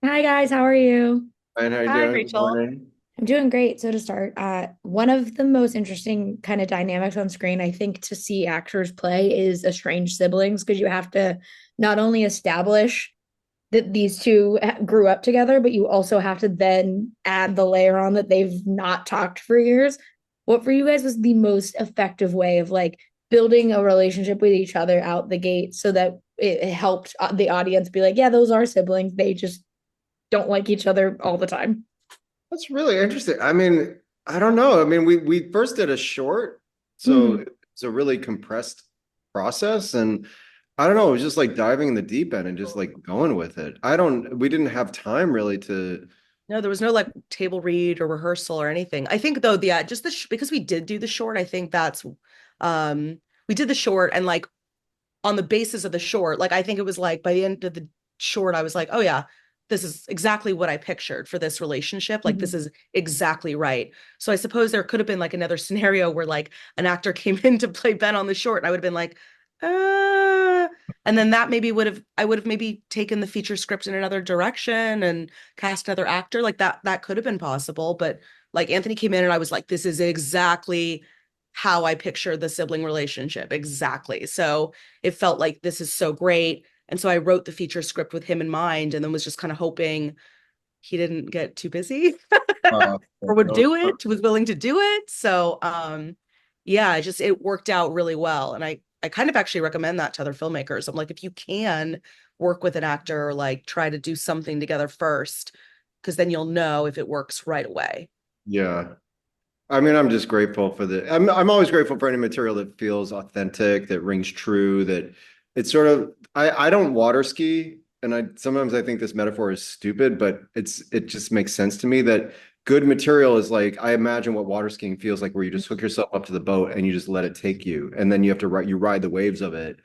Hi guys, how are you? And how you Hi, doing? Good Rachel. morning. I'm doing great. So to start, one of the most interesting kind of dynamics on screen, I think, to see actors play is estranged siblings because you have to not only establish that these two grew up together, but you also have to then add the layer on that they've not talked for years. What for you guys was the most effective way of like building a relationship with each other out the gate so that it helped the audience be like, yeah, those are siblings. They just don't like each other all the time. That's really interesting. I mean, I don't know. I mean, we first did a short, so Mhm. it's a really compressed process, and I don't know. It was just like diving in the deep end and just like going with it. We didn't have time really to. No, there was no like table read or rehearsal or anything. I think though, yeah, just because we did do the short, I think that's we did the short and like on the basis of the short, like I think it was like by the end of the short, I was like, oh yeah, this is exactly what I pictured for this relationship. Like this Mhm. is exactly right. So I suppose there could have been like another scenario where like an actor came in to play Ben on the short, and I would have been like, uh, and then that maybe I would have maybe taken the feature script in another direction and cast another actor. Like that could have been possible. But like Anthony came in and I was like, this is exactly how I picture the sibling relationship. Exactly. So it felt like this is so great. And so I wrote the feature script with him in mind and then was just kind of hoping he didn't get too busy Uh, or would do it, was willing to do it. So yeah, it worked out really well. And I kind of actually recommend that to other filmmakers. I'm like, if you can work with an actor, like try to do something together first, because then you'll know if it works right away. yeah. I mean, I'm just grateful for the. I'm always grateful for any material that feels authentic, that rings true, that it's sort of. I don't water ski, and I sometimes I think this metaphor is stupid, but it just makes sense to me that good material is like I imagine what water skiing feels like, where you just hook yourself up to the boat and you just let it take you, and then you have to ride the waves of it,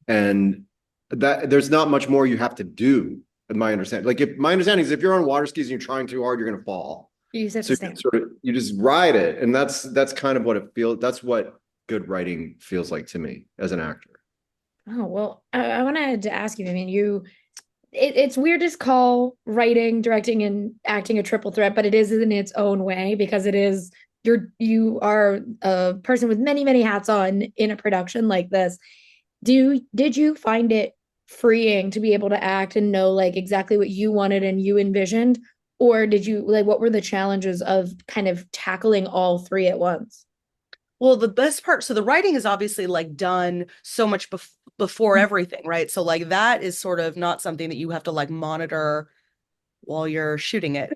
and that there's not much more you have to do. In my understanding, like if my understanding is if you're on water skis and you're trying too hard, you're gonna fall. You just have to So you stand. sort of you just ride it, and that's kind of what it feels. That's what good writing feels like to me as an actor. Oh, well, I wanted to ask you, I mean, it's weird to call writing, directing, and acting a triple threat, but it is in its own way because you are a person with many, many hats on in a production like this. Did you find it freeing to be able to act and know like exactly what you wanted and you envisioned? Or did you like what were the challenges of kind of tackling all three at once? Well, the best part, so the writing is obviously like done so much before everything, right? So like that is sort of not something that you have to like monitor while you're shooting it.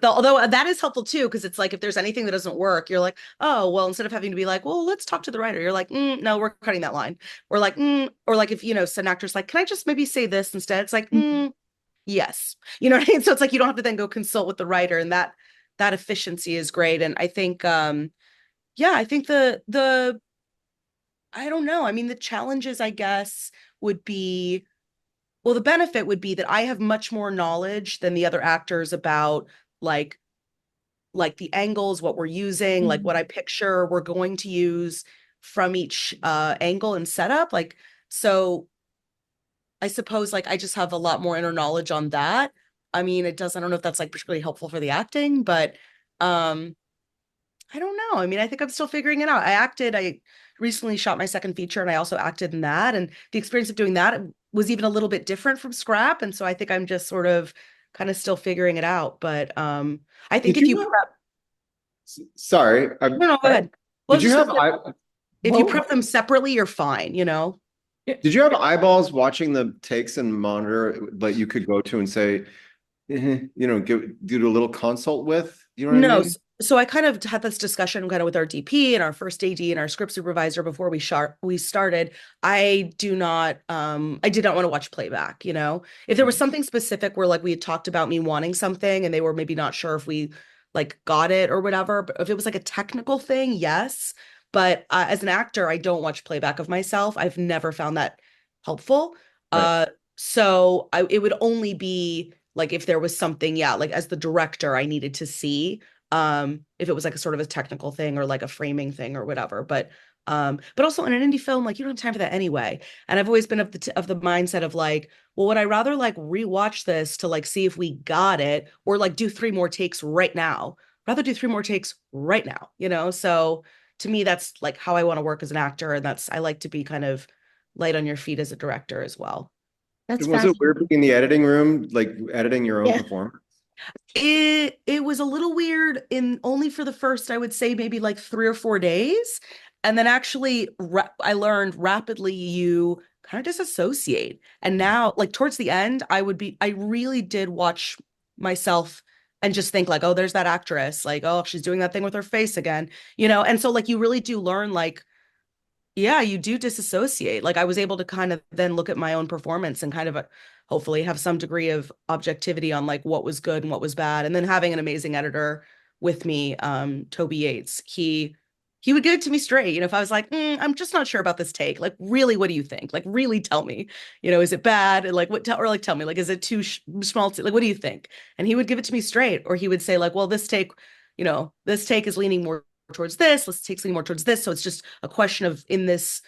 Although that is helpful too, because it's like if there's anything that doesn't work, you're like, oh, well, instead of having to be like, well, let's talk to the writer, you're like, no, we're cutting that line. Or like, or like if, an actor's like, can I just maybe say this instead? It's like, yes. You know what I mean? So it's like you don't have to then go consult with the writer, and that efficiency is great. And I think yeah, I think the I don't know. I mean, the challenges, I guess, would be well, the benefit would be that I have much more knowledge than the other actors about like like the angles, what we're using, like what I picture we're going to use from each angle and setup. Like, so I suppose like I just have a lot more inner knowledge on that. I mean, I don't know if that's like particularly helpful for the acting, but um I don't know. I mean, I think I'm still figuring it out. I recently shot my second feature and I also acted in that. And the experience of doing that was even a little bit different from Scrap. And so I think I'm just sort of kind of still figuring it out. But I think Did if you you have? prep, Sorry, no, no, go ahead. Well, I did was you just gonna have? say, if you Whoa. prep them separately, you're fine, you know? Did you have eyeballs watching the takes and monitor that you could go to and say, do a little consult with? You know what I No, mean? so I kind of had this discussion kind of with our DP and our first AD and our script supervisor before we started. I did not want to watch playback, you know. If there was something specific where like we had talked about me wanting something and they were maybe not sure if we like got it or whatever, but if it was like a technical thing, yes. But as an actor, I don't watch playback of myself. I've never found that helpful. Right. Uh, it would only be like if there was something, yeah, like as the director, I needed to see if it was like a sort of a technical thing or like a framing thing or whatever. But But also in an indie film, like you don't have time for that anyway. And I've always been of the mindset of like, well, would I rather like rewatch this to like see if we got it, or like do three more takes right now? Rather do three more takes right now, you know? So to me, that's like how I want to work as an actor, and that's I like to be kind of light on your feet as a director as well. That's And was it weird fascinating. being in the editing room, like editing your own Yeah. performance? It was a little weird in only for the first, I would say maybe like 3 or 4 days. And then actually I learned rapidly you kind of disassociate. And now like towards the end, I really did watch myself and just think like, oh, there's that actress. Like, oh, she's doing that thing with her face again, you know? And so like you really do learn like yeah, you do disassociate. Like I was able to kind of then look at my own performance and kind of hopefully have some degree of objectivity on like what was good and what was bad. And then having an amazing editor with me, Toby Yates, he would give it to me straight. You know, if I was like, I'm just not sure about this take. Like, really, what do you think? Like, really tell me. You know, is it bad? And like, what? Or like, tell me. Like, is it too small? Like, what do you think? And he would give it to me straight, or he would say like, well, this take, you know, this take is leaning more towards this, let's take something more towards this. So it's just a question of in this,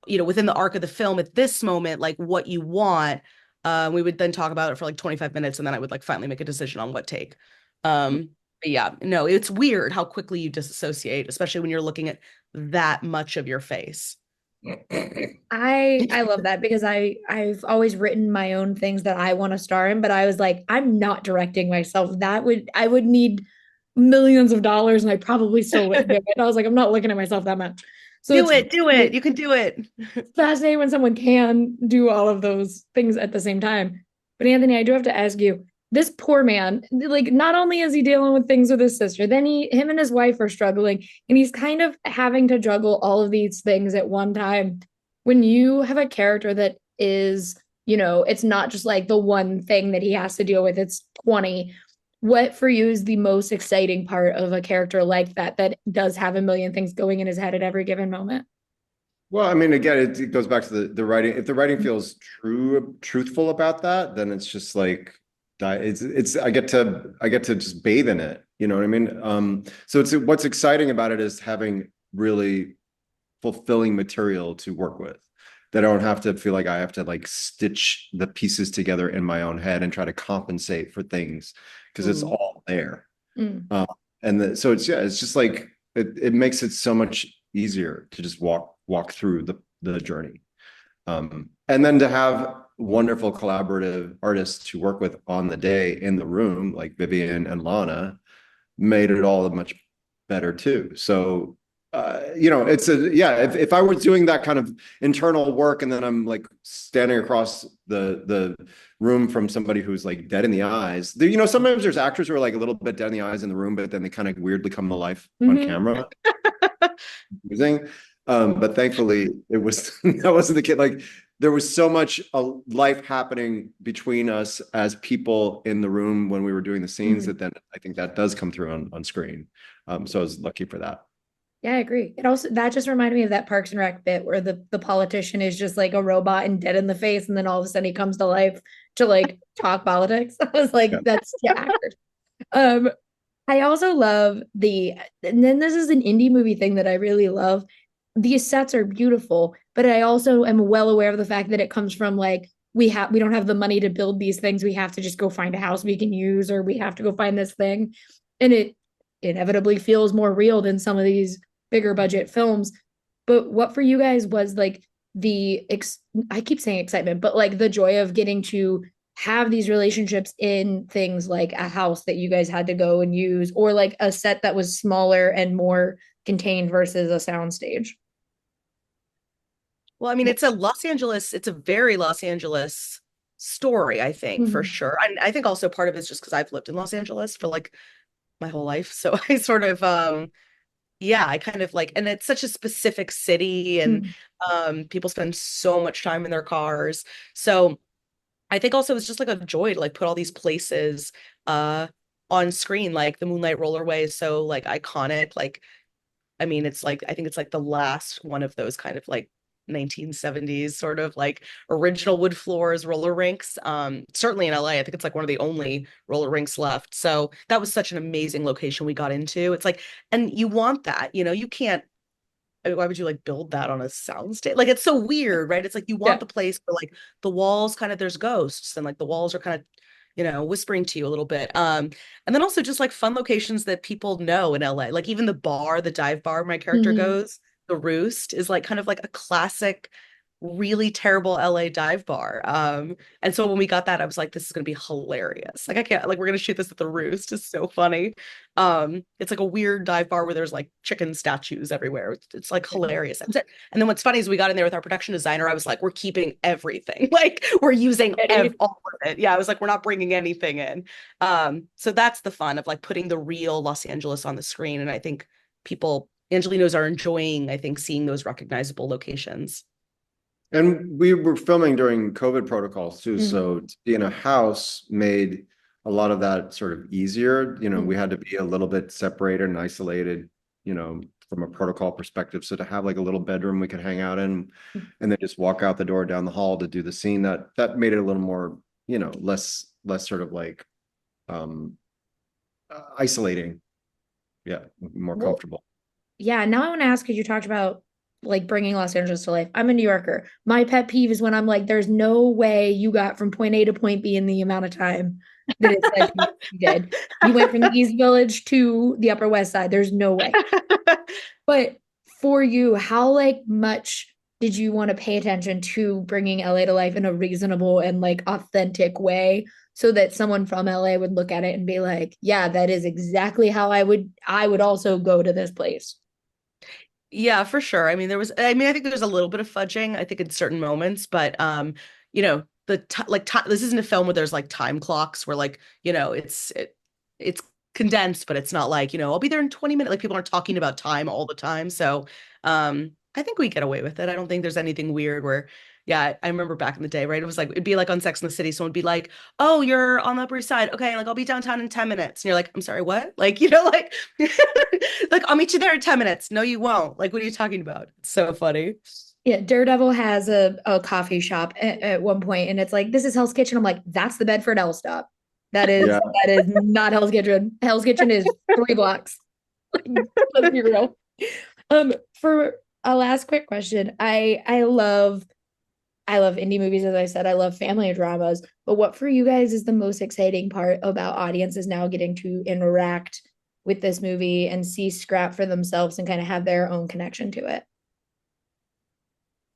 you know, within the arc of the film at this moment, like what you want. We would then talk about it for like 25 minutes and then I would like finally make a decision on what take. But yeah, no, it's weird how quickly you disassociate, especially when you're looking at that much of your face. I love that because I've always written my own things that I want to star in, but I was like, I'm not directing myself. I would need millions of dollars and I probably still wouldn't do it. I was like, I'm not looking at myself that much. So Do it, do it. it's You can do it. fascinating when someone can do all of those things at the same time. But Anthony, I do have to ask you, this poor man, like not only is he dealing with things with his sister, then him and his wife are struggling, and he's kind of having to juggle all of these things at one time. When you have a character that is, it's not just like the one thing that he has to deal with, it's 20. What for you is the most exciting part of a character like that does have a million things going in his head at every given moment? Well, I mean, again, it goes back to the writing. If the writing feels truthful about that, then it's just like it's I get to just bathe in it. You know what I mean? So it's what's exciting about it is having really fulfilling material to work with. That I don't have to feel like I have to like stitch the pieces together in my own head and try to compensate for things because it's Mm. all there. Mm. Uh, so it's just like it makes it so much easier to just walk through the journey. And then to have wonderful collaborative artists to work with on the day in the room, like Vivian and Lana, made it all much better too. So if I was doing that kind of internal work and then I'm like standing across the room from somebody who's like dead in the eyes, sometimes there's actors who are like a little bit dead in the eyes in the room, but then they kind of weirdly come to life on Mhm. camera. Using, but thankfully it was that wasn't the kid. Like there was so much life happening between us as people in the room when we were doing the scenes Mhm. that then I think that does come through on screen. So I was lucky for that. Yeah, I agree. It also that just reminded me of that Parks and Rec bit where the politician is just like a robot and dead in the face, and then all of a sudden he comes to life to like talk politics. I was Yeah. like, that's yeah, actors. Um, I also love and then this is an indie movie thing that I really love. These sets are beautiful, but I also am well aware of the fact that it comes from like we don't have the money to build these things. We have to just go find a house we can use, or we have to go find this thing. And it inevitably feels more real than some of these bigger budget films. But what for you guys was like I keep saying excitement, but like the joy of getting to have these relationships in things like a house that you guys had to go and use, or like a set that was smaller and more contained versus a soundstage. Well, I mean, it's a very Los Angeles story, I think, for Mhm. sure. I think also part of it is just because I've lived in Los Angeles for like my whole life. So I sort of yeah, I kind of like, and it's such a specific city and Mhm. people spend so much time in their cars. So I think also it's just like a joy to like put all these places uh on screen, like the Moonlight Rollerway is so like iconic. Like, I mean, it's like I think it's like the last one of those kind of like 1970s sort of like original wood floors roller rinks. Certainly in LA, I think it's like one of the only roller rinks left. So that was such an amazing location we got into. It's like, and you want that, you know, you can't why would you like build that on a soundstage? Like it's so weird, right? It's like you want Yeah. the place where like the walls kind of there's ghosts and like the walls are kind of, whispering to you a little bit. And then also just like fun locations that people know in LA. Like even the bar, the dive bar my character Mhm. goes, the Roost is like kind of like a classic, really terrible LA dive bar. And so when we got that, I was like, this is gonna be hilarious. Like I can't like we're gonna shoot this at the Roost. It's so funny. It's like a weird dive bar where there's like chicken statues everywhere. It's like hilarious. And then what's funny is we got in there with our production designer. I was like, we're keeping everything. Like we're using all of it. Yeah, I was like, we're not bringing anything in. So that's the fun of like putting the real Los Angeles on the screen. And I think people, Angelinos are enjoying, I think, seeing those recognizable locations. And we were filming during COVID protocols too. Mhm. So to be in a house made a lot of that sort of easier. We had to be a little bit separated and isolated, from a protocol perspective. So to have like a little bedroom we could hang out in and then just walk out the door down the hall to do the scene, that made it a little more, less sort of like isolating. Yeah, more Well, comfortable. yeah, now I want to ask because you talked about like bringing Los Angeles to life. I'm a New Yorker. My pet peeve is when I'm like, there's no way you got from point A to point B in the amount of time that it says you did. You went from the East Village to the Upper West Side. There's no way. But for you, how like much did you want to pay attention to bringing LA to life in a reasonable and like authentic way so that someone from LA would look at it and be like, yeah, that is exactly how I would also go to this place. Yeah, for sure. I mean, I think there's a little bit of fudging, I think in certain moments, but this isn't a film where there's like time clocks where like, it's condensed, but it's not like, I'll be there in 20 minutes. Like people aren't talking about time all the time. So, I think we get away with it. I don't think there's anything weird where, yeah, I remember back in the day, right? It was like, it'd be like on Sex and the City. Someone would be like, oh, you're on the Upper East Side. Okay. Like I'll be downtown in 10 minutes. And you're like, I'm sorry, what? Like, like, like I'll meet you there in 10 minutes. No, you won't. Like, what are you talking about? It's so funny. Yeah, Daredevil has a coffee shop at one point, and it's like, this is Hell's Kitchen. I'm like, that's the Bedford L stop. That is Yeah. that is not Hell's Kitchen. Hell's Kitchen is 3 blocks. Let's be real. For a last quick question, I love indie movies, as I said. I love family dramas. But what for you guys is the most exciting part about audiences now getting to interact with this movie and see Scrap for themselves and kind of have their own connection to it?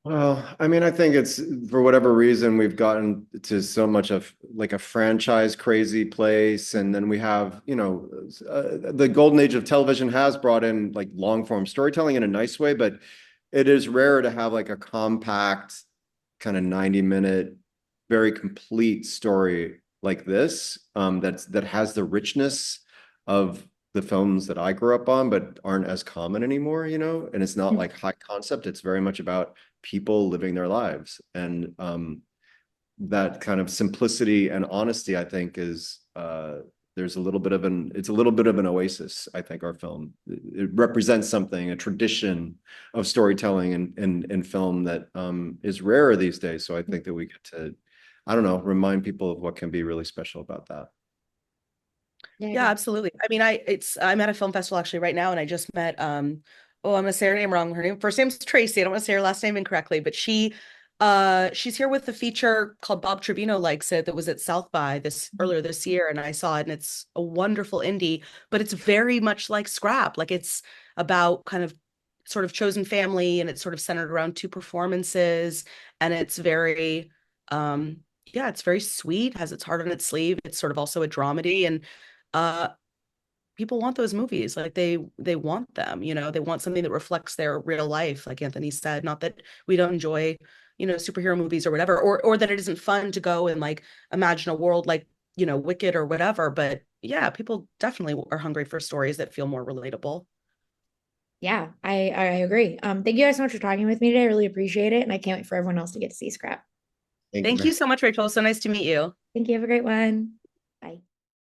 Well, I mean, I think it's for whatever reason we've gotten to so much of like a franchise crazy place, and then we have, the golden age of television has brought in like long form storytelling in a nice way, but it is rare to have like a compact kind of 90-minute, very complete story like this, that has the richness of the films that I grew up on, but aren't as common anymore, and it's not like high concept. It's very much about people living their lives. And that kind of simplicity and honesty, I think, is it's a little bit of an oasis. I think our film, it represents something, a tradition of storytelling and film that is rarer these days. So I think that we get to, I don't know, remind people of what can be really special about that. Yeah, absolutely. I mean, I'm at a film festival actually right now, and I just met oh, I'm gonna say her name wrong. Her name first name's Tracy. I don't want to say her last name incorrectly, but she's here with a feature called Bob Trevino Likes It that was at South by this earlier this year, and I saw it, and it's a wonderful indie, but it's very much like Scrap. Like it's about kind of sort of chosen family, and it's sort of centered around two performances, and it's very yeah, it's very sweet, has its heart on its sleeve. It's sort of also a dramedy, and uh people want those movies. Like they want them, they want something that reflects their real life, like Anthony said. Not that we don't enjoy, superhero movies or whatever, or that it isn't fun to go and like imagine a world like, Wicked or whatever. But yeah, people definitely are hungry for stories that feel more relatable. Yeah, I agree. Thank you guys so much for talking with me today. I really appreciate it, and I can't wait for everyone else to get to see Scrap. Thank you, Thank you man. so much, Rachel. So nice to meet you. Thank you. Have a great one.